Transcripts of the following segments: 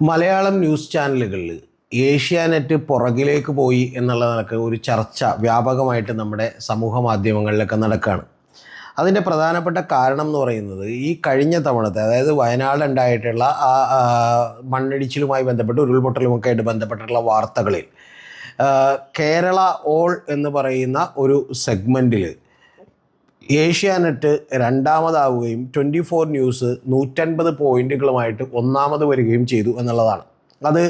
Malayalam news ചാനലുകളിൽ ഏഷ്യാനെറ്റ് പുറകിലേക്ക് പോയി എന്നുള്ള നിലക്ക് ഒരു ചർച്ച വ്യാപകമായിട്ട് നമ്മുടെ സമൂഹ മാധ്യമങ്ങളിലൊക്കെ നടക്കുകയാണ്. അതിൻ്റെ പ്രധാനപ്പെട്ട കാരണം എന്ന് പറയുന്നത് ഈ കഴിഞ്ഞ തവണത്തെ, അതായത് വയനാട് ഉണ്ടായിട്ടുള്ള മണ്ണിടിച്ചിലുമായി ബന്ധപ്പെട്ട് ഉരുൾപൊട്ടലുമൊക്കെ ആയിട്ട് ബന്ധപ്പെട്ടിട്ടുള്ള വാർത്തകളിൽ കേരള ഓൾ എന്ന് പറയുന്ന ഒരു സെഗ്മെൻറ്റിൽ ഏഷ്യാനെറ്റ് രണ്ടാമതാവുകയും 24 ന്യൂസ് 150 പോയിന്റുകളുമായിട്ട് ഒന്നാമത് വരികയും ചെയ്തു എന്നുള്ളതാണ്. അത്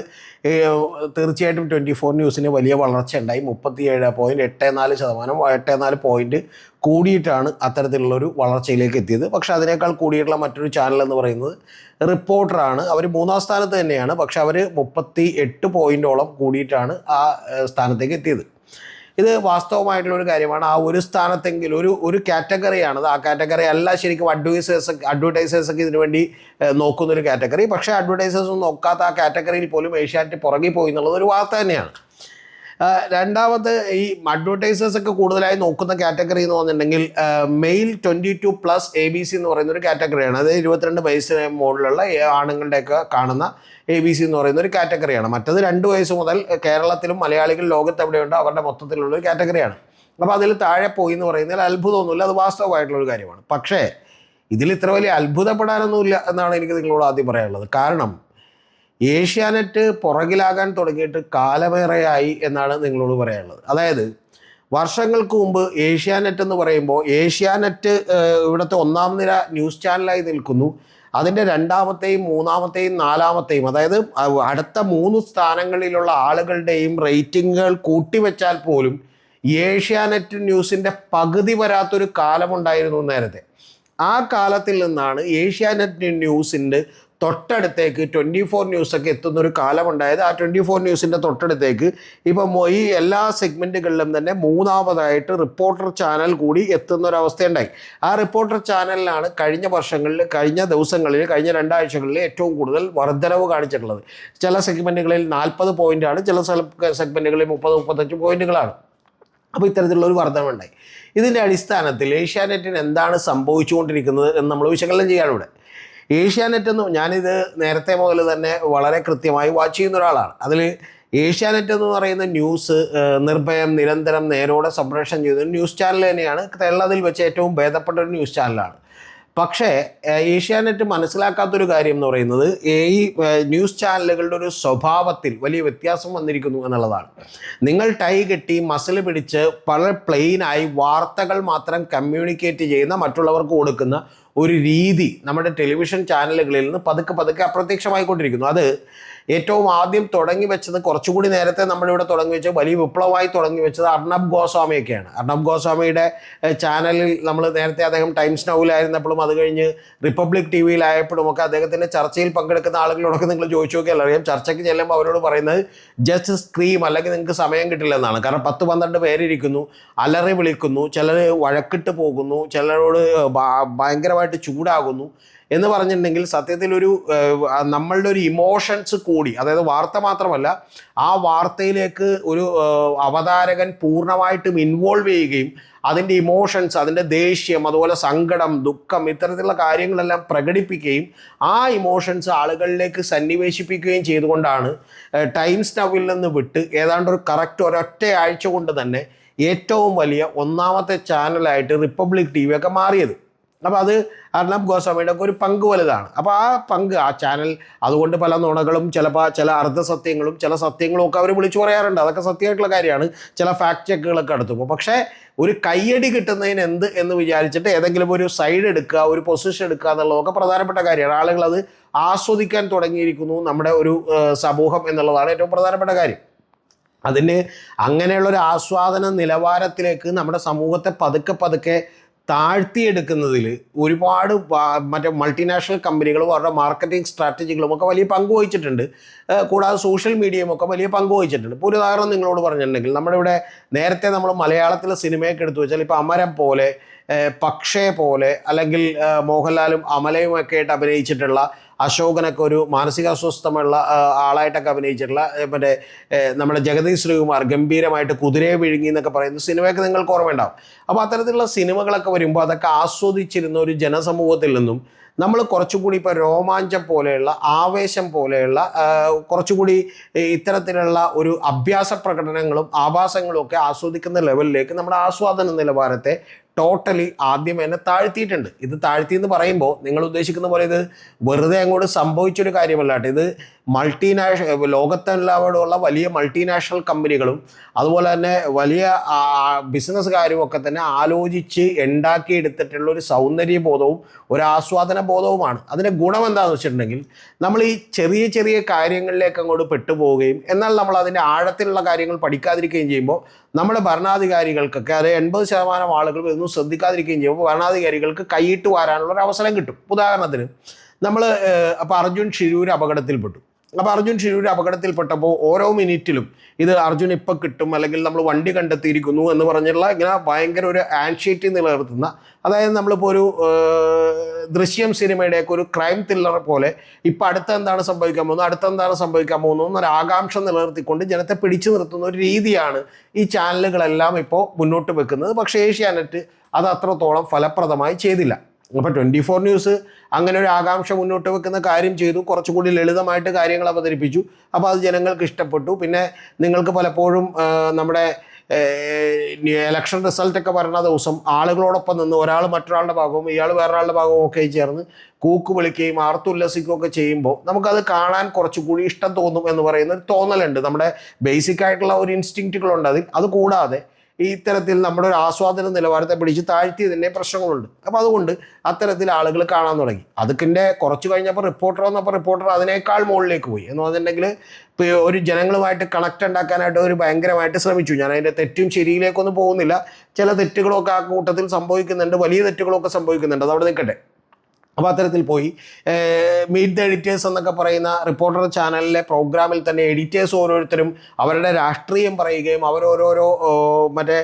തീർച്ചയായിട്ടും 24 ന്യൂസിന് വലിയ വളർച്ച ഉണ്ടായി. 37.84%, 84 പോയിന്റ് കൂടിയിട്ടാണ് അത്തരത്തിലുള്ളൊരു വളർച്ചയിലേക്ക് എത്തിയത്. പക്ഷെ അതിനേക്കാൾ കൂടിയിട്ടുള്ള മറ്റൊരു ചാനൽ എന്ന് പറയുന്നത് റിപ്പോർട്ടറാണ്. അവർ 3-ാം സ്ഥാനത്ത് തന്നെയാണ്, പക്ഷെ അവർ 38 പോയിന്റോളം കൂടിയിട്ടാണ് ആ സ്ഥാനത്തേക്ക് എത്തിയത്. ഇത് വാസ്തവമായിട്ടുള്ളൊരു കാര്യമാണ്. ആ ഒരു സ്ഥാനത്തെങ്കിലും ഒരു കാറ്റഗറിയാണത്. ആ കാറ്റഗറി അല്ല ശരിക്കും അഡ്വർടൈസേഴ്സൊക്കെ ഇതിനു വേണ്ടി നോക്കുന്നൊരു കാറ്റഗറി. പക്ഷേ അഡ്വർടൈസേഴ്സൊന്നും നോക്കാത്ത ആ കാറ്റഗറിയിൽ പോലും ഏഷ്യാനെറ്റ് പുറകിൽ പോയി എന്നുള്ളത് ഒരു വാർത്ത തന്നെയാണ്. രണ്ടാമത്, ഈ അഡ്വർടൈസേഴ്സൊക്കെ കൂടുതലായി നോക്കുന്ന കാറ്റഗറി എന്ന് പറഞ്ഞിട്ടുണ്ടെങ്കിൽ മെയിൽ 22+ ABC എന്ന് പറയുന്ന ഒരു കാറ്റഗറിയാണ്. അത് 22 വയസ്സിന് മുകളിലുള്ള ആണുങ്ങളുടെയൊക്കെ കാണുന്ന ABC എന്ന് പറയുന്ന ഒരു കാറ്റഗറിയാണ്. മറ്റത് 2 വയസ്സ് മുതൽ കേരളത്തിലും മലയാളികൾ ലോകത്ത് എവിടെയുണ്ടോ അവരുടെ മൊത്തത്തിലുള്ളൊരു കാറ്റഗറിയാണ്. അപ്പോൾ അതിൽ താഴെ പോയി എന്ന് പറയുന്നതിൽ അത്ഭുതമൊന്നുമില്ല, അത് വാസ്തവമായിട്ടുള്ളൊരു കാര്യമാണ്. പക്ഷേ ഇതിൽ ഇത്ര വലിയ അത്ഭുതപ്പെടാനൊന്നുമില്ല എന്നാണ് എനിക്ക് നിങ്ങളോട് ആദ്യം പറയാനുള്ളത്. കാരണം ഏഷ്യാനെറ്റ് പുറകിലാകാൻ തുടങ്ങിയിട്ട് കാലമേറെയായി എന്നാണ് നിങ്ങളോട് പറയാനുള്ളത്. അതായത് വർഷങ്ങൾക്ക് മുമ്പ് ഏഷ്യാനെറ്റ് എന്ന് പറയുമ്പോൾ ഏഷ്യാനെറ്റ് ഇവിടുത്തെ 1-ാം നിര ന്യൂസ് ചാനലായി നിൽക്കുന്നു. അതിൻ്റെ 2-ാമത്തെയും 3-ാമത്തെയും 4-ാമത്തെയും, അതായത് അടുത്ത 3 സ്ഥാനങ്ങളിലുള്ള ആളുകളുടെയും റേറ്റിങ്ങുകൾ കൂട്ടിവെച്ചാൽ പോലും ഏഷ്യാനെറ്റ് ന്യൂസിൻ്റെ പകുതി വരാത്തൊരു കാലമുണ്ടായിരുന്നു നേരത്തെ. ആ കാലത്തിൽ നിന്നാണ് ഏഷ്യാനെറ്റ് ന്യൂസിൻ്റെ തൊട്ടടുത്തേക്ക് 24 ന്യൂസൊക്കെ എത്തുന്നൊരു കാലമുണ്ടായത്. ആ 24 ന്യൂസിൻ്റെ തൊട്ടടുത്തേക്ക് ഇപ്പം ഈ എല്ലാ സെഗ്മെൻറ്റുകളിലും തന്നെ 3-ാമതായിട്ട് റിപ്പോർട്ടർ ചാനൽ കൂടി എത്തുന്നൊരവസ്ഥയുണ്ടായി. ആ റിപ്പോർട്ടർ ചാനലിലാണ് കഴിഞ്ഞ വർഷങ്ങളിൽ, കഴിഞ്ഞ ദിവസങ്ങളിൽ, കഴിഞ്ഞ 2 ആഴ്ചകളിൽ ഏറ്റവും കൂടുതൽ വർധനവ് കാണിച്ചിട്ടുള്ളത്. ചില സെഗ്മെൻറ്റുകളിൽ 40 പോയിൻ്റാണ്, ചില സെഗ്മെൻറ്റുകളിൽ 30-35 പോയിൻറ്റുകളാണ്. അപ്പോൾ ഇത്തരത്തിലുള്ളൊരു വർധനവുണ്ടായി. ഇതിൻ്റെ അടിസ്ഥാനത്തിൽ ഏഷ്യാനെറ്റിന് എന്താണ് സംഭവിച്ചുകൊണ്ടിരിക്കുന്നത് എന്ന് നമ്മൾ വിശകലനം ചെയ്യാണ് ഇവിടെ. ഏഷ്യാനെറ്റ് എന്ന്, ഞാനിത് നേരത്തെ മുതൽ തന്നെ വളരെ കൃത്യമായി വാച്ച് ചെയ്യുന്ന ഒരാളാണ്. അതിൽ ഏഷ്യാനെറ്റ് എന്ന് പറയുന്ന ന്യൂസ് നിർഭയം, നിരന്തരം, നേരോടെ സംപ്രേഷണം ചെയ്യുന്ന ന്യൂസ് ചാനൽ തന്നെയാണ്. കേരളത്തിൽ വെച്ച് ഏറ്റവും ഭേദപ്പെട്ട ഒരു ന്യൂസ് ചാനലാണ്. പക്ഷേ ഏഷ്യാനെറ്റ് മനസ്സിലാക്കാത്തൊരു കാര്യം എന്ന് പറയുന്നത് ഈ ന്യൂസ് ചാനലുകളുടെ ഒരു സ്വഭാവത്തിൽ വലിയ വ്യത്യാസം വന്നിരിക്കുന്നു എന്നുള്ളതാണ്. നിങ്ങൾ ടൈ കെട്ടി മസിൽ പിടിച്ച് വളരെ പ്ലെയിനായി വാർത്തകൾ മാത്രം കമ്മ്യൂണിക്കേറ്റ് ചെയ്യുന്ന, മറ്റുള്ളവർക്ക് കൊടുക്കുന്ന ഒരു രീതി നമ്മുടെ ടെലിവിഷൻ ചാനലുകളിൽ നിന്ന് പതുക്കെ അപ്രത്യക്ഷമായിക്കൊണ്ടിരിക്കുന്നു. അത് ഏറ്റവും ആദ്യം തുടങ്ങി വെച്ചത്, കുറച്ചുകൂടി നേരത്തെ നമ്മളിവിടെ തുടങ്ങി വെച്ചത്, വലിയ വിപ്ലവമായി തുടങ്ങി വെച്ചത് അർണബ് ഗോസ്വാമിയൊക്കെയാണ്. അർണബ് ഗോസ്വാമിയുടെ ചാനലിൽ നമ്മൾ നേരത്തെ അദ്ദേഹം ടൈംസ് നൗവിലായിരുന്നപ്പോഴും അത് കഴിഞ്ഞ് റിപ്പബ്ലിക് TV-യിലായപ്പോഴും ഒക്കെ അദ്ദേഹത്തിൻ്റെ ചർച്ചയിൽ പങ്കെടുക്കുന്ന ആളുകളോടൊക്കെ നിങ്ങൾ ചോദിച്ചു നോക്കിയാൽ അറിയാം, ചർച്ചയ്ക്ക് ചെല്ലുമ്പോൾ അവരോട് പറയുന്നത് ജസ്റ്റ് സ്ക്രീം, അല്ലെങ്കിൽ നിങ്ങൾക്ക് സമയം കിട്ടില്ല എന്നാണ്. കാരണം 10-12 പേരിരിക്കുന്നു, അലറി വിളിക്കുന്നു, ചിലർ വഴക്കിട്ട് പോകുന്നു, ചിലരോട് ഭയങ്കരമായിട്ട് ചൂടാകുന്നു എന്ന് പറഞ്ഞിട്ടുണ്ടെങ്കിൽ സത്യത്തിലൊരു നമ്മളുടെ ഒരു ഇമോഷൻസ് കൂടി, അതായത് വാർത്ത മാത്രമല്ല, ആ വാർത്തയിലേക്ക് ഒരു അവതാരകൻ പൂർണ്ണമായിട്ടും ഇൻവോൾവ് ചെയ്യുകയും അതിൻ്റെ ഇമോഷൻസ്, അതിൻ്റെ ദേഷ്യം, അതുപോലെ സങ്കടം, ദുഃഖം, ഇത്തരത്തിലുള്ള കാര്യങ്ങളെല്ലാം പ്രകടിപ്പിക്കുകയും ആ ഇമോഷൻസ് ആളുകളിലേക്ക് സന്നിവേശിപ്പിക്കുകയും ചെയ്തുകൊണ്ടാണ് ടൈംസ് നൗവിൽ നിന്ന് വിട്ട് ഏതാണ്ട് ഒരു കറക്റ്റ് ഒരൊറ്റ ആഴ്ച കൊണ്ട് തന്നെ ഏറ്റവും വലിയ 1-ാമത്തെ ചാനലായിട്ട് റിപ്പബ്ലിക് TV ഒക്കെ മാറിയത്. അപ്പോൾ അത് അർണബ് ഗോസ്വാമിയുടെ ഒക്കെ ഒരു പങ്ക് വലുതാണ്. അപ്പോൾ ആ പങ്ക്, ആ ചാനൽ, അതുകൊണ്ട് പല നുണകളും, ചിലപ്പോൾ ചില അർദ്ധസത്യങ്ങളും ചില സത്യങ്ങളും ഒക്കെ അവർ വിളിച്ചു പറയാറുണ്ട്. അതൊക്കെ സത്യമായിട്ടുള്ള കാര്യമാണ്. ചില ഫാക്ട് ചെക്കുകളൊക്കെ നടത്തുമ്പോൾ. പക്ഷേ ഒരു കയ്യടി കിട്ടുന്നതിന് എന്ത് എന്ന് വിചാരിച്ചിട്ട് ഏതെങ്കിലും ഒരു സൈഡ് എടുക്കുക, ഒരു പൊസിഷൻ എടുക്കുക എന്നുള്ളതൊക്കെ പ്രധാനപ്പെട്ട കാര്യമാണ്. ആളുകൾ അത് ആസ്വദിക്കാൻ തുടങ്ങിയിരിക്കുന്നു നമ്മുടെ ഒരു സമൂഹം എന്നുള്ളതാണ് ഏറ്റവും പ്രധാനപ്പെട്ട കാര്യം. അതിന് അങ്ങനെയുള്ളൊരു ആസ്വാദന നിലവാരത്തിലേക്ക് നമ്മുടെ സമൂഹത്തെ പതുക്കെ താഴ്ത്തിയെടുക്കുന്നതിൽ ഒരുപാട് മറ്റേ മൾട്ടിനാഷണൽ കമ്പനികളും അവരുടെ മാർക്കറ്റിംഗ് സ്ട്രാറ്റജികളും ഒക്കെ വലിയ പങ്ക് വഹിച്ചിട്ടുണ്ട്. കൂടാതെ സോഷ്യൽ മീഡിയയും ഒക്കെ വലിയ പങ്ക് വഹിച്ചിട്ടുണ്ട്. ഇപ്പോൾ ഒരു ഉദാഹരണം നിങ്ങളോട് പറഞ്ഞിട്ടുണ്ടെങ്കിൽ, നമ്മുടെ ഇവിടെ നേരത്തെ നമ്മൾ മലയാളത്തിലെ സിനിമയൊക്കെ എടുത്തു വെച്ചാൽ ഇപ്പോൾ അമരം പോലെ, പക്ഷേ പോലെ, അല്ലെങ്കിൽ മോഹൻലാലും അമലയുമൊക്കെ ആയിട്ട് അഭിനയിച്ചിട്ടുള്ള, അശോകനൊക്കെ ഒരു മാനസികാസ്വസ്ഥമുള്ള ആളായിട്ടൊക്കെ അഭിനയിച്ചിട്ടുള്ള മറ്റേ നമ്മുടെ ജഗതി ശ്രീകുമാർ ഗംഭീരമായിട്ട് കുതിരയെ വിഴുങ്ങി എന്നൊക്കെ പറയുന്ന സിനിമയൊക്കെ നിങ്ങൾക്ക് ഓർമ്മയുണ്ടാവും. അപ്പോൾ അത്തരത്തിലുള്ള സിനിമകളൊക്കെ വരുമ്പോൾ അതൊക്കെ ആസ്വദിച്ചിരുന്ന ഒരു ജനസമൂഹത്തിൽ നിന്നും നമ്മൾ കുറച്ചുകൂടി ഇപ്പോൾ രോമാഞ്ചം പോലെയുള്ള ആവേശം പോലെയുള്ള കുറച്ചുകൂടി ഇത്തരത്തിലുള്ള ഒരു അഭ്യാസ പ്രകടനങ്ങളും ആഭാസങ്ങളും ഒക്കെ ആസ്വദിക്കുന്ന ലെവലിലേക്ക് നമ്മുടെ ആസ്വാദന നിലവാരത്തെ ടോട്ടലി ആദ്യം എന്നെ താഴ്ത്തിയിട്ടുണ്ട്. ഇത് താഴ്ത്തി എന്ന് പറയുമ്പോൾ നിങ്ങൾ ഉദ്ദേശിക്കുന്ന പോലെ ഇത് വെറുതെ അങ്ങോട്ട് സംഭവിച്ചൊരു കാര്യമല്ല കേട്ടോ. ഇത് ലോകത്തെല്ലാവരുമുള്ള വലിയ മൾട്ടിനാഷണൽ കമ്പനികളും അതുപോലെ തന്നെ വലിയ ബിസിനസ്സുകാരും ഒക്കെ തന്നെ ആലോചിച്ച് ഉണ്ടാക്കിയെടുത്തിട്ടുള്ള ഒരു സൗന്ദര്യബോധവും ഒരു ആസ്വാദന ബോധവുമാണ്. അതിൻ്റെ ഗുണം എന്താണെന്ന് വെച്ചിട്ടുണ്ടെങ്കിൽ നമ്മൾ ഈ ചെറിയ ചെറിയ കാര്യങ്ങളിലേക്ക് അങ്ങോട്ട് പെട്ടുപോവുകയും എന്നാൽ നമ്മൾ അതിൻ്റെ ആഴത്തിലുള്ള കാര്യങ്ങൾ പഠിക്കാതിരിക്കുകയും ചെയ്യുമ്പോൾ നമ്മുടെ ഭരണാധികാരികൾക്കൊക്കെ അത് 80% ആളുകൾ ഇതൊന്നും ശ്രദ്ധിക്കാതിരിക്കുകയും ചെയ്യുമ്പോൾ ഭരണാധികാരികൾക്ക് കൈയിട്ട് വാരാനുള്ള ഒരു അവസരം കിട്ടും. ഉദാഹരണത്തിന് നമ്മൾ അപ്പോൾ അർജുൻ ഷിരൂർ അപകടത്തിൽപ്പെട്ടു. അപ്പോൾ അർജുൻ ഷിരൂർ അപകടത്തിൽപ്പെട്ടപ്പോൾ ഓരോ മിനിറ്റിലും ഇത് അർജുൻ ഇപ്പം കിട്ടും അല്ലെങ്കിൽ നമ്മൾ വണ്ടി കണ്ടെത്തിയിരിക്കുന്നു എന്ന് പറഞ്ഞുള്ള ഇങ്ങനെ ഭയങ്കര ഒരു ആൻഷൈറ്റി നിലനിർത്തുന്ന, അതായത് നമ്മളിപ്പോൾ ഒരു ദൃശ്യം സിനിമയുടെയൊക്കെ ഒരു ക്രൈം ത്രില്ലർ പോലെ ഇപ്പം അടുത്തെന്താണ് സംഭവിക്കാൻ പോകുന്നത് എന്നൊരു ആകാംക്ഷ നിലനിർത്തിക്കൊണ്ട് ജനത്തെ പിടിച്ചു നിർത്തുന്ന ഒരു രീതിയാണ് ഈ ചാനലുകളെല്ലാം ഇപ്പോൾ മുന്നോട്ട് വെക്കുന്നത്. പക്ഷേ ഏഷ്യാനെറ്റ് അത് അത്രത്തോളം ഫലപ്രദമായി ചെയ്തില്ല. അപ്പോൾ 24 ന്യൂസ് അങ്ങനെ ഒരു ആകാംക്ഷ മുന്നോട്ട് വെക്കുന്ന കാര്യം ചെയ്തു, കുറച്ചുകൂടി ലളിതമായിട്ട് കാര്യങ്ങൾ അവതരിപ്പിച്ചു. അപ്പോൾ അത് ജനങ്ങൾക്ക് ഇഷ്ടപ്പെട്ടു. പിന്നെ നിങ്ങൾക്ക് പലപ്പോഴും നമ്മുടെ ഇലക്ഷൻ റിസൾട്ടൊക്കെ വരുന്ന ദിവസം ആളുകളോടൊപ്പം നിന്ന് ഒരാൾ മറ്റൊരാളുടെ ഭാഗവും ഇയാൾ വേറൊരാളുടെ ഭാഗവും ഒക്കെ ചേർന്ന് കൂക്ക് വിളിക്കുകയും ആർത്തുല്ലസിക്കുകയൊക്കെ ചെയ്യുമ്പോൾ നമുക്കത് കാണാൻ കുറച്ചുകൂടി ഇഷ്ടം തോന്നും എന്ന് പറയുന്ന ഒരു തോന്നലുണ്ട്. നമ്മുടെ ബേസിക് ആയിട്ടുള്ള ഒരു ഇൻസ്റ്റിങ്ക്റ്റുകളുണ്ട് അതിൽ. അത് കൂടാതെ ഈ ഇത്തരത്തിൽ നമ്മുടെ ഒരു ആസ്വാദന നിലവാരത്തെ പിടിച്ച് താഴ്ത്തിയതിൻ്റെ പ്രശ്നങ്ങളുണ്ട്. അപ്പോൾ അതുകൊണ്ട് അത്തരത്തിൽ ആളുകൾ കാണാൻ തുടങ്ങി. അതൊക്കെ കുറച്ച് കഴിഞ്ഞപ്പോൾ റിപ്പോർട്ടർ വന്നപ്പോൾ റിപ്പോർട്ടർ അതിനേക്കാൾ മുകളിലേക്ക് പോയി എന്ന് പറഞ്ഞിട്ടുണ്ടെങ്കിൽ ഇപ്പോൾ ഒരു ജനങ്ങളുമായിട്ട് കണക്ട് ഉണ്ടാക്കാനായിട്ട് ഒരു ഭയങ്കരമായിട്ട് ശ്രമിച്ചു. ഞാൻ അതിൻ്റെ തെറ്റും ശരിയിലേക്കൊന്നും പോകുന്നില്ല. ചില തെറ്റുകളൊക്കെ ആ കൂട്ടത്തിൽ സംഭവിക്കുന്നുണ്ട്, വലിയ തെറ്റുകളൊക്കെ സംഭവിക്കുന്നുണ്ട്, അതവിടെ നിൽക്കട്ടെ. അപ്പോൾ അത്തരത്തിൽ പോയി മീറ്റ് ദ എഡിറ്റേഴ്സ് എന്നൊക്കെ പറയുന്ന റിപ്പോർട്ടർ ചാനലിലെ പ്രോഗ്രാമിൽ തന്നെ എഡിറ്റേഴ്സ് ഓരോരുത്തരും അവരുടെ രാഷ്ട്രീയം പറയുകയും അവരോരോരോ മറ്റേ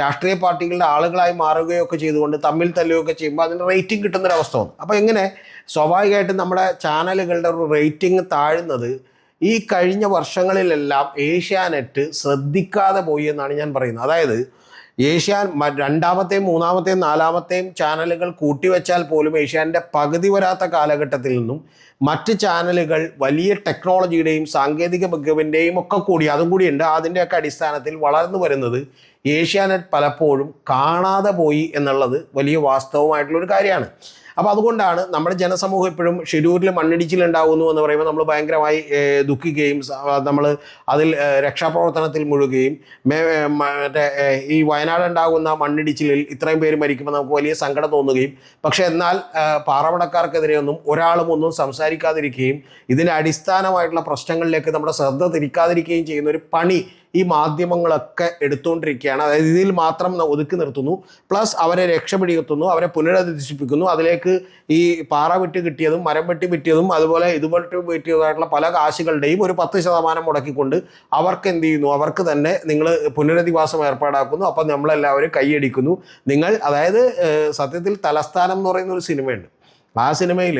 രാഷ്ട്രീയ പാർട്ടികളുടെ ആളുകളായി മാറുകയൊക്കെ ചെയ്തുകൊണ്ട് തമ്മിൽ തല്ലുകയൊക്കെ ചെയ്യുമ്പോൾ അതിന് റേറ്റിംഗ് കിട്ടുന്നൊരവസ്ഥ വന്നു. അപ്പോൾ എങ്ങനെ സ്വാഭാവികമായിട്ടും നമ്മുടെ ചാനലുകളുടെ ഒരു റേറ്റിംഗ് താഴുന്നത് ഈ കഴിഞ്ഞ വർഷങ്ങളിലെല്ലാം ഏഷ്യാനെറ്റ് ശ്രദ്ധിക്കാതെ പോയി എന്നാണ് ഞാൻ പറയുന്നത്. അതായത് രണ്ടാമത്തെയും മൂന്നാമത്തെയും നാലാമത്തെയും ചാനലുകൾ കൂട്ടിവെച്ചാൽ പോലും ഏഷ്യാൻ്റെ പകുതി വരാത്ത കാലഘട്ടത്തിൽ നിന്നും മറ്റ് ചാനലുകൾ വലിയ ടെക്നോളജിയുടെയും സാങ്കേതിക മികവിൻ്റെയും ഒക്കെ കൂടി അതും കൂടിയുണ്ട് അതിൻ്റെയൊക്കെ അടിസ്ഥാനത്തിൽ വളർന്നു വരുന്നത് ഏഷ്യാനെറ്റ് പലപ്പോഴും കാണാതെ പോയി എന്നുള്ളത് വലിയ വാസ്തവമായിട്ടുള്ളൊരു കാര്യമാണ്. അപ്പോൾ അതുകൊണ്ടാണ് നമ്മുടെ ജനസമൂഹം ഇപ്പോഴും ഷിരൂരിൽ മണ്ണിടിച്ചിലുണ്ടാകുന്നു എന്ന് പറയുമ്പോൾ നമ്മൾ ഭയങ്കരമായി ദുഃഖിക്കുകയും നമ്മൾ അതിൽ രക്ഷാപ്രവർത്തനത്തിൽ മുഴുകുകയും മറ്റേ ഈ വയനാട് ഉണ്ടാകുന്ന മണ്ണിടിച്ചിലിൽ ഇത്രയും പേര് മരിക്കുമ്പോൾ നമുക്ക് വലിയ സങ്കടം തോന്നുകയും പക്ഷേ എന്നാൽ പാറമടക്കാർക്കെതിരെയൊന്നും ഒരാളും ഒന്നും സംസാരിക്കാതിരിക്കുകയും ഇതിൻ്റെ അടിസ്ഥാനമായിട്ടുള്ള പ്രശ്നങ്ങളിലേക്ക് നമ്മുടെ ശ്രദ്ധ തിരിക്കാതിരിക്കുകയും ചെയ്യുന്ന ഒരു പണി ഈ മാധ്യമങ്ങളൊക്കെ എടുത്തുകൊണ്ടിരിക്കുകയാണ്. അതായത് ഇതിൽ മാത്രം ഒതുക്കി നിർത്തുന്നു, പ്ലസ് അവരെ രക്ഷപ്പെടുത്തുന്നു, അവരെ പുനരധിവസിപ്പിക്കുന്നു. അതിലേക്ക് ഈ പാറ വെട്ടി കിട്ടിയതും മരം വെട്ടി വിറ്റിയതും അതുപോലെ ഇതുപോലത്തെ വിറ്റിയതായിട്ടുള്ള പല കാശുകളുടെയും ഒരു 10% മുടക്കിക്കൊണ്ട് അവർക്ക് എന്ത് ചെയ്യുന്നു, അവർക്ക് തന്നെ നിങ്ങൾ പുനരധിവാസം ഏർപ്പാടാക്കുന്നു. അപ്പം നമ്മളെല്ലാവരും കൈയടിക്കുന്നു. അതായത് സത്യത്തിൽ തലസ്ഥാനം എന്ന് പറയുന്ന ഒരു സിനിമയുണ്ട്. ആ സിനിമയിൽ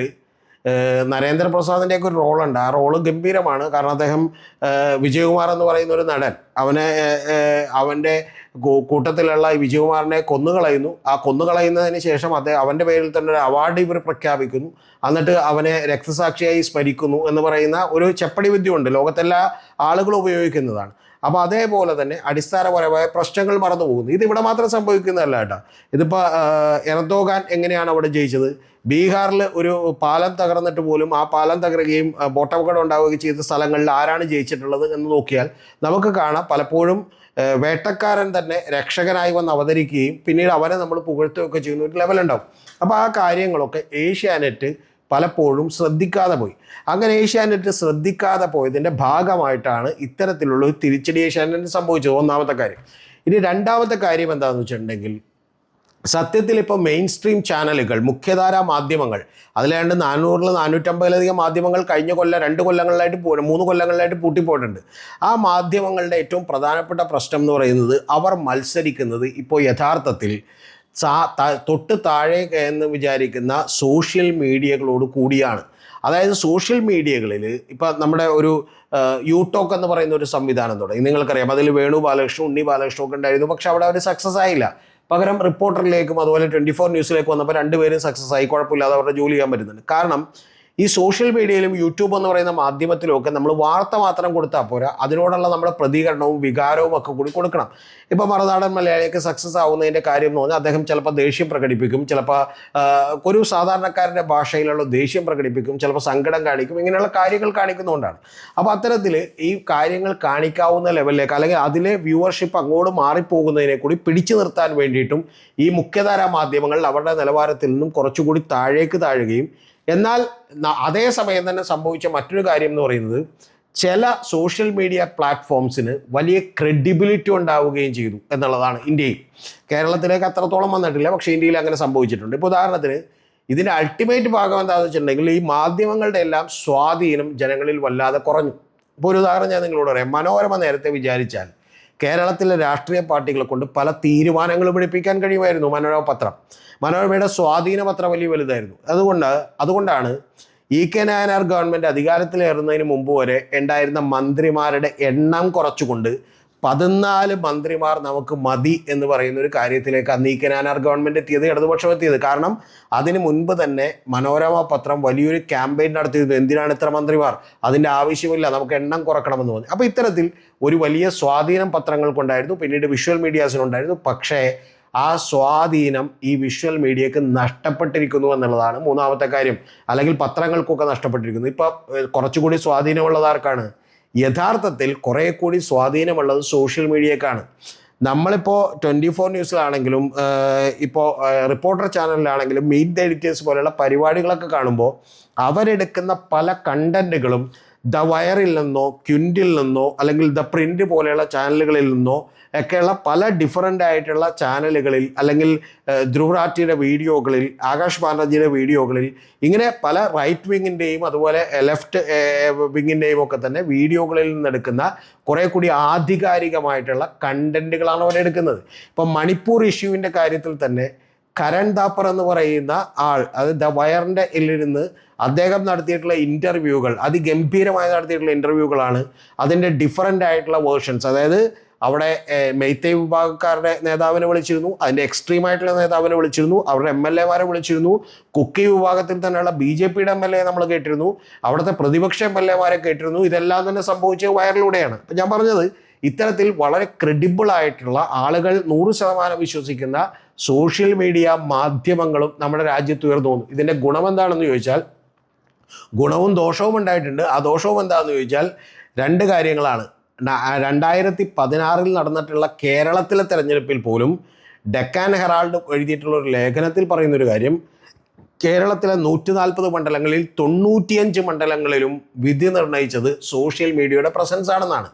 നരേന്ദ്രപ്രസാദിൻ്റെയൊക്കെ ഒരു റോളുണ്ട്. ആ റോള് ഗംഭീരമാണ്. കാരണം അദ്ദേഹം വിജയകുമാർ എന്ന് പറയുന്ന ഒരു നടൻ അവൻ്റെ കൂട്ടത്തിലുള്ള ഈ വിജയകുമാറിനെ കൊന്നുകളയുന്നു. ആ കൊന്നുകളയുന്നതിന് ശേഷം അവൻ്റെ പേരിൽ തന്നെ ഒരു അവാർഡ് ഇവർ പ്രഖ്യാപിക്കുന്നു. എന്നിട്ട് അവനെ രക്തസാക്ഷിയായി സ്മരിക്കുന്നു എന്ന് പറയുന്ന ഒരു ചെപ്പടി വിദ്യയുണ്ട്, ലോകത്തെല്ലാ ആളുകളും ഉപയോഗിക്കുന്നതാണ്. അപ്പോൾ അതേപോലെ തന്നെ അടിസ്ഥാനപരമായ പ്രശ്നങ്ങൾ മറന്നു പോകുന്നു. ഇതിവിടെ മാത്രം സംഭവിക്കുന്നതല്ല കേട്ടോ. ഇതിപ്പോൾ എർദോഗാൻ എങ്ങനെയാണ് അവിടെ ജയിച്ചത്? ബീഹാറിൽ ഒരു പാലം തകർന്നിട്ട് പോലും ആ പാലം തകരുകയും ബോട്ടപകടം ഉണ്ടാവുകയും ചെയ്ത സ്ഥലങ്ങളിൽ ആരാണ് ജയിച്ചിട്ടുള്ളത് എന്ന് നോക്കിയാൽ നമുക്ക് കാണാം പലപ്പോഴും വേട്ടക്കാരൻ തന്നെ രക്ഷകനായി വന്ന് അവതരിക്കുകയും പിന്നീട് അവനെ നമ്മൾ പുകഴ്ത്തുകയൊക്കെ ചെയ്യുന്ന ഒരു ലെവലുണ്ടാവും. അപ്പോൾ ആ കാര്യങ്ങളൊക്കെ ഏഷ്യാനെറ്റ് പലപ്പോഴും ശ്രദ്ധിക്കാതെ പോയി. അങ്ങനെ ഏഷ്യാനെറ്റ് ശ്രദ്ധിക്കാതെ പോയതിൻ്റെ ഭാഗമായിട്ടാണ് ഇത്തരത്തിലുള്ള ഒരു തിരിച്ചടി ഏഷ്യാനെറ്റ് സംഭവിച്ചത്. ഒന്നാമത്തെ കാര്യം. ഇനി രണ്ടാമത്തെ കാര്യം എന്താണെന്ന് വെച്ചിട്ടുണ്ടെങ്കിൽ സത്യത്തിൽ ഇപ്പോൾ മെയിൻ സ്ട്രീം ചാനലുകൾ, മുഖ്യധാരാ മാധ്യമങ്ങൾ, അതിലാണ്ട് 400-450 മാധ്യമങ്ങൾ കഴിഞ്ഞ കൊല്ലം 2 കൊല്ലങ്ങളിലായിട്ട് 3 കൊല്ലങ്ങളിലായിട്ട് പൂട്ടിപ്പോയിട്ടുണ്ട്. ആ മാധ്യമങ്ങളുടെ ഏറ്റവും പ്രധാനപ്പെട്ട പ്രശ്നം എന്ന് പറയുന്നത് അവർ മത്സരിക്കുന്നത് ഇപ്പോൾ യഥാർത്ഥത്തിൽ തൊട്ട് താഴെ എന്ന് വിചാരിക്കുന്ന സോഷ്യൽ മീഡിയകളോട് കൂടിയാണ്. അതായത് സോഷ്യൽ മീഡിയകളിൽ ഇപ്പോൾ നമ്മുടെ ഒരു യൂടോക്ക് എന്ന് പറയുന്ന ഒരു സംവിധാനം തുടങ്ങി. നിങ്ങൾക്കറിയാം, അതിൽ വേണു ബാലകൃഷ്ണൻ, ഉണ്ണി ബാലകൃഷ്ണൻ ഒക്കെ ഉണ്ടായിരുന്നു. പക്ഷെ അവിടെ അവർ സക്സസ് ആയില്ല. പകരം റിപ്പോർട്ടറിലേക്കും അതുപോലെ 24 ന്യൂസിലേക്ക് വന്നപ്പോൾ രണ്ടുപേരും സക്സസ് ആയി, കുഴപ്പമില്ലാതെ അവരുടെ ജോലി ചെയ്യാൻ പറ്റുന്നുണ്ട്. കാരണം ഈ സോഷ്യൽ മീഡിയയിലും യൂട്യൂബ് എന്ന് പറയുന്ന മാധ്യമത്തിലും ഒക്കെ നമ്മൾ വാർത്ത മാത്രം കൊടുത്താൽ പോരാ, അതിനോടുള്ള നമ്മുടെ പ്രതികരണവും വികാരവും ഒക്കെ കൂടി കൊടുക്കണം. ഇപ്പോൾ മറുനാടൻ മലയാളിയൊക്കെ സക്സസ് ആവുന്നതിൻ്റെ കാര്യം എന്ന് പറഞ്ഞാൽ അദ്ദേഹം ചിലപ്പോൾ ദേഷ്യം പ്രകടിപ്പിക്കും, ചിലപ്പോൾ ഒരു സാധാരണക്കാരൻ്റെ ഭാഷയിലുള്ള ദേഷ്യം പ്രകടിപ്പിക്കും, ചിലപ്പോൾ സങ്കടം കാണിക്കും, ഇങ്ങനെയുള്ള കാര്യങ്ങൾ കാണിക്കുന്നതുകൊണ്ടാണ്. അപ്പോൾ അത്തരത്തിൽ ഈ കാര്യങ്ങൾ കാണിക്കാവുന്ന ലെവലിലേക്ക് അല്ലെങ്കിൽ അതിലെ വ്യൂവർഷിപ്പ് അങ്ങോട്ട് മാറിപ്പോകുന്നതിനെ കൂടി പിടിച്ചു നിർത്താൻ വേണ്ടിയിട്ടും ഈ മുഖ്യധാരാ മാധ്യമങ്ങൾ അവരുടെ നിലവാരത്തിൽ നിന്നും കുറച്ചുകൂടി താഴേക്ക് താഴുകയും, എന്നാൽ അതേസമയം തന്നെ സംഭവിച്ച മറ്റൊരു കാര്യം എന്ന് പറയുന്നത് ചില സോഷ്യൽ മീഡിയ പ്ലാറ്റ്ഫോംസിന് വലിയ ക്രെഡിബിലിറ്റി ഉണ്ടാവുകയും ചെയ്തു എന്നുള്ളതാണ്. ഇന്ത്യയിൽ, കേരളത്തിലേക്ക് അത്രത്തോളം വന്നിട്ടില്ല, പക്ഷേ ഇന്ത്യയിൽ അങ്ങനെ സംഭവിച്ചിട്ടുണ്ട്. ഇപ്പോൾ ഉദാഹരണത്തിന് ഇതിൻ്റെ അൾട്ടിമേറ്റ് ഭാഗം എന്താണെന്ന് വെച്ചിട്ടുണ്ടെങ്കിൽ ഈ മാധ്യമങ്ങളുടെ എല്ലാം സ്വാധീനം ജനങ്ങളിൽ വല്ലാതെ കുറഞ്ഞു. ഇപ്പോൾ ഒരു ഉദാഹരണം ഞാൻ നിങ്ങളോട് പറയാം. മനോരമ നേരത്തെ വിചാരിച്ചാൽ കേരളത്തിലെ രാഷ്ട്രീയ പാർട്ടികളെ കൊണ്ട് പല തീരുമാനങ്ങളും എടുപ്പിക്കാൻ കഴിയുമായിരുന്നു. മനോരമയുടെ സ്വാധീനം അത്ര വലിയ വലുതായിരുന്നു. അതുകൊണ്ടാണ് കെ നായനാർ ഗവൺമെൻറ് അധികാരത്തിലേറുന്നതിന് മുമ്പ് വരെ ഉണ്ടായിരുന്ന മന്ത്രിമാരുടെ എണ്ണം കുറച്ചുകൊണ്ട് 14 മന്ത്രിമാർ നമുക്ക് മതി എന്ന് പറയുന്ന ഒരു കാര്യത്തിലേക്ക് അന്ന് കെ നായനാർ ഗവൺമെൻറ് എത്തിയത്, ഇടതുപക്ഷം എത്തിയത്. കാരണം അതിന് മുൻപ് തന്നെ മനോരമ പത്രം വലിയൊരു ക്യാമ്പയിൻ നടത്തിയിരുന്നു. എന്തിനാണ് ഇത്ര മന്ത്രിമാർ, അതിൻ്റെ ആവശ്യമില്ല, നമുക്ക് എണ്ണം കുറക്കണമെന്ന് പറഞ്ഞു. അപ്പോൾ ഇത്തരത്തിൽ ഒരു വലിയ സ്വാധീനം പത്രങ്ങൾക്കുണ്ടായിരുന്നു, പിന്നീട് വിഷ്വൽ മീഡിയാസിനുണ്ടായിരുന്നു. പക്ഷേ ആ സ്വാധീനം ഈ വിഷ്വൽ മീഡിയക്ക് നഷ്ടപ്പെട്ടിരിക്കുന്നു എന്നുള്ളതാണ് മൂന്നാമത്തെ കാര്യം. അല്ലെങ്കിൽ പത്രങ്ങൾക്കൊക്കെ നഷ്ടപ്പെട്ടിരിക്കുന്നു. ഇപ്പോൾ കുറച്ചുകൂടി സ്വാധീനമുള്ളത് ആർക്കാണ്? യഥാർത്ഥത്തിൽ കുറേ കൂടി സ്വാധീനമുള്ളത് സോഷ്യൽ മീഡിയക്കാണ്. നമ്മളിപ്പോൾ 24 ന്യൂസിലാണെങ്കിലും ഇപ്പോൾ റിപ്പോർട്ടർ ചാനലിലാണെങ്കിലും മീറ്റ് ദ എഡിറ്റേഴ്സ് പോലെയുള്ള പരിപാടികളൊക്കെ കാണുമ്പോൾ അവരെടുക്കുന്ന പല കണ്ടന്റുകളും ദ വയറിൽ നിന്നോ ക്വിൻറ്റിൽ നിന്നോ അല്ലെങ്കിൽ ദ പ്രിൻ്റ് പോലെയുള്ള ചാനലുകളിൽ നിന്നോ ഒക്കെയുള്ള പല ഡിഫറൻ്റ് ആയിട്ടുള്ള ചാനലുകളിൽ അല്ലെങ്കിൽ ധ്രുവറാറ്റിയുടെ വീഡിയോകളിൽ, ആകാശ് ബാനർജിയുടെ വീഡിയോകളിൽ, ഇങ്ങനെ പല റൈറ്റ് വിങ്ങിൻ്റെയും അതുപോലെ ലെഫ്റ്റ് വിങ്ങിൻ്റെയും ഒക്കെ തന്നെ വീഡിയോകളിൽ നിന്നെടുക്കുന്ന കുറേ കൂടി ആധികാരികമായിട്ടുള്ള കണ്ടന്റുകളാണ് അവരെടുക്കുന്നത്. ഇപ്പം മണിപ്പൂർ ഇഷ്യൂവിൻ്റെ കാര്യത്തിൽ തന്നെ കരൺ താപ്പർ എന്ന് പറയുന്ന ആൾ, അത് ദ വയറിൻ്റെ ഇരുന്ന് അദ്ദേഹം നടത്തിയിട്ടുള്ള ഇൻ്റർവ്യൂകൾ, അതിഗംഭീരമായി നടത്തിയിട്ടുള്ള ഇൻ്റർവ്യൂകളാണ്. അതിൻ്റെ ഡിഫറൻ്റ് ആയിട്ടുള്ള വേർഷൻസ്, അതായത് അവിടെ മെയ്തേ വിഭാഗക്കാരുടെ നേതാവിനെ വിളിച്ചിരുന്നു, അതിൻ്റെ എക്സ്ട്രീമായിട്ടുള്ള നേതാവിനെ വിളിച്ചിരുന്നു, അവരുടെ MLA-മാരെ വിളിച്ചിരുന്നു, കുക്കി വിഭാഗത്തിൽ തന്നെയുള്ള BJP-യുടെ MLA നമ്മൾ കേട്ടിരുന്നു, അവിടുത്തെ പ്രതിപക്ഷ MLA-മാരെ കേട്ടിരുന്നു. ഇതെല്ലാം തന്നെ സംഭവിച്ചത് വയറിലൂടെയാണ്. അപ്പം ഞാൻ പറഞ്ഞത് ഇത്തരത്തിൽ വളരെ ക്രെഡിബിൾ ആയിട്ടുള്ള ആളുകൾ 100% വിശ്വസിക്കുന്ന സോഷ്യൽ മീഡിയ മാധ്യമങ്ങളും നമ്മുടെ രാജ്യത്ത് ഉയർന്നു വന്നു. ഇതിൻ്റെ ഗുണമെന്താണെന്ന് ചോദിച്ചാൽ, ഗുണവും ദോഷവും ഉണ്ടായിട്ടുണ്ട്. ആ ദോഷവും എന്താണെന്ന് ചോദിച്ചാൽ രണ്ട് കാര്യങ്ങളാണ്. 2016 നടന്നിട്ടുള്ള കേരളത്തിലെ തെരഞ്ഞെടുപ്പിൽ പോലും ഡെക്കാൻ ഹെറാൾഡ് എഴുതിയിട്ടുള്ള ഒരു ലേഖനത്തിൽ പറയുന്നൊരു കാര്യം, കേരളത്തിലെ 140 മണ്ഡലങ്ങളിൽ 95 മണ്ഡലങ്ങളിലും വിധി നിർണയിച്ചത് സോഷ്യൽ മീഡിയയുടെ പ്രസൻസ് ആണെന്നാണ്.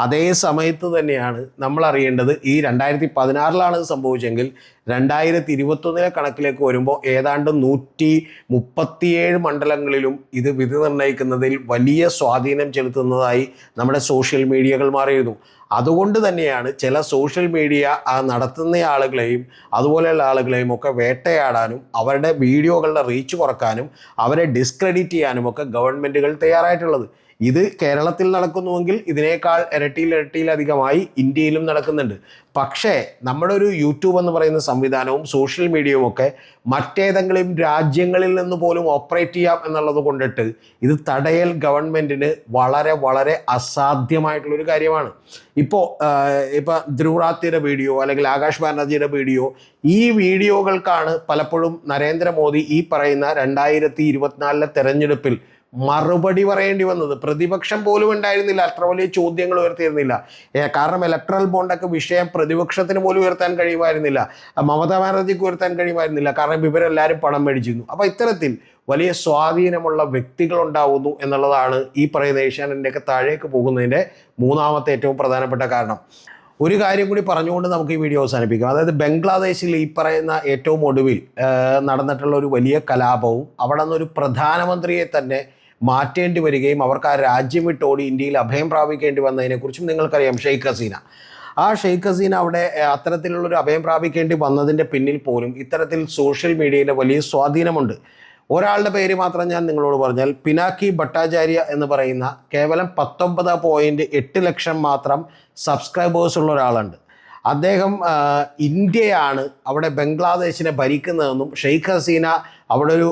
അതേ സമയത്ത് തന്നെയാണ് നമ്മൾ അറിയേണ്ടത്, ഈ 2016 ഇത് സംഭവിച്ചെങ്കിൽ 2021 കണക്കിലേക്ക് വരുമ്പോൾ ഏതാണ്ട് 137 മണ്ഡലങ്ങളിലും ഇത് വിധി നിർണ്ണയിക്കുന്നതിൽ വലിയ സ്വാധീനം ചെലുത്തുന്നതായി നമ്മുടെ സോഷ്യൽ മീഡിയകൾ മാറിയിരുന്നു. അതുകൊണ്ട് തന്നെയാണ് ചില സോഷ്യൽ മീഡിയ നടത്തുന്ന ആളുകളെയും അതുപോലെയുള്ള ആളുകളെയും ഒക്കെ വേട്ടയാടാനും അവരുടെ വീഡിയോകളുടെ റീച്ച് കുറക്കാനും അവരെ ഡിസ്ക്രെഡിറ്റ് ചെയ്യാനും ഒക്കെ ഗവൺമെൻറ്റുകൾ തയ്യാറായിട്ടുള്ളത്. ഇത് കേരളത്തിൽ നടക്കുന്നുവെങ്കിൽ ഇതിനേക്കാൾ ഇരട്ടിയിലധികമായി ഇന്ത്യയിലും നടക്കുന്നുണ്ട്. പക്ഷേ നമ്മുടെ ഒരു യൂട്യൂബ് എന്ന് പറയുന്ന സംവിധാനവും സോഷ്യൽ മീഡിയയും ഒക്കെ മറ്റേതെങ്കിലും രാജ്യങ്ങളിൽ നിന്ന് പോലും ഓപ്പറേറ്റ് ചെയ്യാം എന്നുള്ളത് കൊണ്ടിട്ട് ഇത് തടയൽ ഗവൺമെൻറ്റിന് വളരെ വളരെ അസാധ്യമായിട്ടുള്ളൊരു കാര്യമാണ്. ഇപ്പോൾ ധ്രുവറാത്തിയുടെ വീഡിയോ അല്ലെങ്കിൽ ആകാശ് ബാനർജിയുടെ വീഡിയോ, ഈ വീഡിയോകൾക്കാണ് പലപ്പോഴും നരേന്ദ്രമോദി ഈ പറയുന്ന 2024 തെരഞ്ഞെടുപ്പിൽ മറുപടി പറയേണ്ടി വന്നത്. പ്രതിപക്ഷം പോലും ഉണ്ടായിരുന്നില്ല, അത്ര വലിയ ചോദ്യങ്ങൾ ഉയർത്തിയിരുന്നില്ല. കാരണം ഇലക്ട്രൽ ബോണ്ടൊക്കെ വിഷയം പ്രതിപക്ഷത്തിന് പോലും ഉയർത്താൻ കഴിയുമായിരുന്നില്ല, മമതാ ബാനർജിക്ക് ഉയർത്താൻ കഴിയുമായിരുന്നില്ല, കാരണം ഇവരെല്ലാവരും പണം മേടിച്ചിരുന്നു. അപ്പോൾ ഇത്തരത്തിൽ വലിയ സ്വാധീനമുള്ള വ്യക്തികളുണ്ടാവുന്നു എന്നുള്ളതാണ് ഈ പറയുന്ന ഏഷ്യാനെറ്റിൻ്റെയൊക്കെ താഴേക്ക് പോകുന്നതിൻ്റെ മൂന്നാമത്തെ ഏറ്റവും പ്രധാനപ്പെട്ട കാരണം. ഒരു കാര്യം കൂടി പറഞ്ഞുകൊണ്ട് നമുക്ക് ഈ വീഡിയോ അവസാനിപ്പിക്കാം. അതായത് ബംഗ്ലാദേശിൽ ഈ പറയുന്ന ഏറ്റവും ഒടുവിൽ നടന്നിട്ടുള്ള ഒരു വലിയ കലാപവും അവിടെ നിന്നൊരു പ്രധാനമന്ത്രിയെ തന്നെ മാറ്റേണ്ടി വരികയും അവർക്ക് ആ രാജ്യം വിട്ടോടി ഇന്ത്യയിൽ അഭയം പ്രാപിക്കേണ്ടി വന്നതിനെക്കുറിച്ചും നിങ്ങൾക്കറിയാം. ഷെയ്ഖ് ഹസീന, ആ ഷെയ്ഖ് ഹസീന അവിടെ അത്തരത്തിലുള്ളൊരു അഭയം പ്രാപിക്കേണ്ടി വന്നതിൻ്റെ പിന്നിൽ പോലും ഇത്തരത്തിൽ സോഷ്യൽ മീഡിയയിലെ വലിയ സ്വാധീനമുണ്ട്. ഒരാളുടെ പേര് മാത്രം ഞാൻ നിങ്ങളോട് പറഞ്ഞാൽ, പിനാക്കി ഭട്ടാചാര്യ എന്ന് പറയുന്ന കേവലം 19.8 ലക്ഷം മാത്രം സബ്സ്ക്രൈബേഴ്സ് ഉള്ള ഒരാളുണ്ട്. അദ്ദേഹം ഇന്ത്യയാണ് അവിടെ ബംഗ്ലാദേശിനെ ഭരിക്കുന്നതെന്നും ഷെയ്ഖ് ഹസീന അവിടെ ഒരു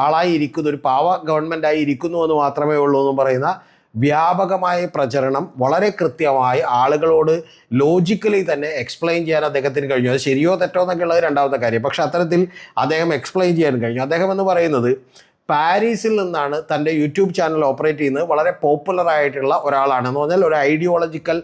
ആളായി ഇരിക്കുന്നു, ഒരു പാവ ഗവൺമെൻറ്റായി ഇരിക്കുന്നു എന്ന് മാത്രമേ ഉള്ളൂ എന്നും പറയുന്ന വ്യാപകമായ പ്രചരണം വളരെ കൃത്യമായി ആളുകളോട് ലോജിക്കലി തന്നെ എക്സ്പ്ലെയിൻ ചെയ്യാൻ അദ്ദേഹത്തിന് കഴിഞ്ഞു. അത് ശരിയോ തെറ്റോ എന്നൊക്കെ ഉള്ളത് രണ്ടാമത്തെ കാര്യം. പക്ഷെ അത്തരത്തിൽ അദ്ദേഹം എക്സ്പ്ലെയിൻ ചെയ്യാൻ കഴിഞ്ഞു. അദ്ദേഹം എന്ന് പറയുന്നത് പാരീസിൽ നിന്നാണ് തൻ്റെ യൂട്യൂബ് ചാനൽ ഓപ്പറേറ്റ് ചെയ്യുന്നത്. വളരെ പോപ്പുലർ ആയിട്ടുള്ള ഒരാളാണ്. എന്ന് പറഞ്ഞാൽ ഒരു ഐഡിയോളജിക്കൽ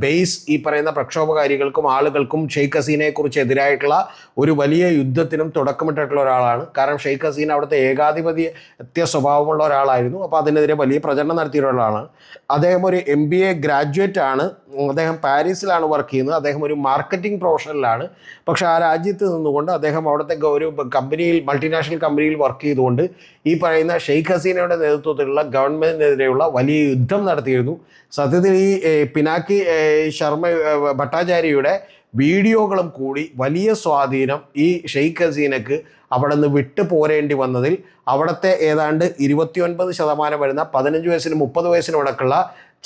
ബേസ് ഈ പറയുന്ന പ്രക്ഷോഭകാരികൾക്കും ആളുകൾക്കും ഷെയ്ഖ് ഹസീനയെക്കുറിച്ച് എതിരായിട്ടുള്ള ഒരു വലിയ യുദ്ധത്തിനും തുടക്കമിട്ടിട്ടുള്ള ഒരാളാണ്. കാരണം ഷെയ്ഖ് ഹസീന അവിടുത്തെ ഏകാധിപത്യ സ്വഭാവമുള്ള ഒരാളായിരുന്നു. അപ്പോൾ അതിനെതിരെ വലിയ പ്രചരണം നടത്തിയിട്ടുള്ള ഒരാളാണ്. അദ്ദേഹം ഒരു MBA ഗ്രാജുവേറ്റ് ആണ്. അദ്ദേഹം പാരീസിലാണ് വർക്ക് ചെയ്യുന്നത്. അദ്ദേഹം ഒരു മാർക്കറ്റിംഗ് പ്രൊഫഷണലാണ്. പക്ഷേ ആ രാജ്യത്ത് നിന്നുകൊണ്ട് അദ്ദേഹം അവിടുത്തെ ഒരു കമ്പനിയിൽ, മൾട്ടിനാഷണൽ കമ്പനിയിൽ വർക്ക് ചെയ്തുകൊണ്ട് ഈ പറയുന്ന ഷെയ്ഖ് ഹസീനയുടെ നേതൃത്വത്തിലുള്ള ഗവൺമെൻറ്റിനെതിരെയുള്ള വലിയ യുദ്ധം നടത്തിയിരുന്നു. സത്യത്തിൽ ഈ പിനാക്കി ശർമ്മ ഭട്ടാചാര്യയുടെ വീഡിയോകളും കൂടി വലിയ സ്വാധീനം ഈ ഷെയ്ഖ് ഹസീനക്ക് അവിടെ നിന്ന് വിട്ടു പോരേണ്ടി വന്നതിൽ അവിടുത്തെ ഏതാണ്ട് 29% വരുന്ന 15 വയസ്സിന് 30 വയസ്സിനോടൊക്കെയുള്ള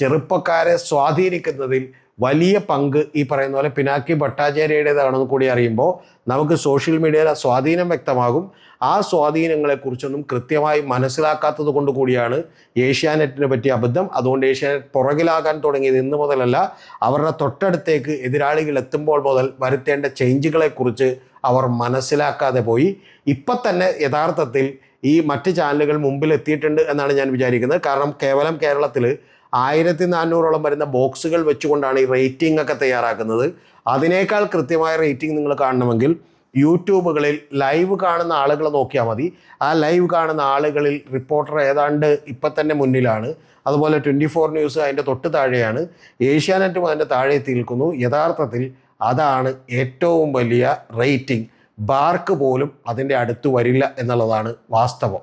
ചെറുപ്പക്കാരെ സ്വാധീനിക്കുന്നതിൽ വലിയ പങ്ക് ഈ പറയുന്ന പോലെ പിനാക്കി ഭട്ടാചാര്യയുടേതാണെന്ന് കൂടി അറിയുമ്പോൾ നമുക്ക് സോഷ്യൽ മീഡിയയിലെ സ്വാധീനം വ്യക്തമാകും. ആ സ്വാധീനങ്ങളെക്കുറിച്ചൊന്നും കൃത്യമായി മനസ്സിലാക്കാത്തത് കൊണ്ട് കൂടിയാണ് ഏഷ്യാനെറ്റിനെ പറ്റിയ അബദ്ധം. അതുകൊണ്ട് ഏഷ്യാനെറ്റ് പുറകിലാകാൻ തുടങ്ങിയത് ഇന്ന് മുതലല്ല, അവരുടെ തൊട്ടടുത്തേക്ക് എതിരാളികൾ എത്തുമ്പോൾ മുതൽ വരുത്തേണ്ട ചേഞ്ചുകളെക്കുറിച്ച് അവർ മനസ്സിലാക്കാതെ പോയി. ഇപ്പം തന്നെ യഥാർത്ഥത്തിൽ ഈ മറ്റ് ചാനലുകൾ മുമ്പിൽ എത്തിയിട്ടുണ്ട് എന്നാണ് ഞാൻ വിചാരിക്കുന്നത്. കാരണം കേവലം കേരളത്തിൽ 1400ഓളം വരുന്ന ബോക്സുകൾ വെച്ചുകൊണ്ടാണ് ഈ റേറ്റിംഗ് ഒക്കെ തയ്യാറാക്കുന്നത്. അതിനേക്കാൾ കൃത്യമായ റേറ്റിംഗ് നിങ്ങൾ കാണണമെങ്കിൽ യൂട്യൂബുകളിൽ ലൈവ് കാണുന്ന ആളുകളെ നോക്കിയാൽ മതി. ആ ലൈവ് കാണുന്ന ആളുകളിൽ റിപ്പോർട്ടർ ഏതാണ്ട് ഇപ്പം തന്നെ മുന്നിലാണ്. അതുപോലെ 24 ന്യൂസ് അതിൻ്റെ തൊട്ട് താഴെയാണ്. ഏഷ്യാനെറ്റും അതിൻ്റെ താഴെ എത്തി നിൽക്കുന്നു. യഥാർത്ഥത്തിൽ അതാണ് ഏറ്റവും വലിയ റേറ്റിംഗ്. ബാർക്ക് പോലും അതിൻ്റെ അടുത്ത് വരില്ല എന്നുള്ളതാണ് വാസ്തവം.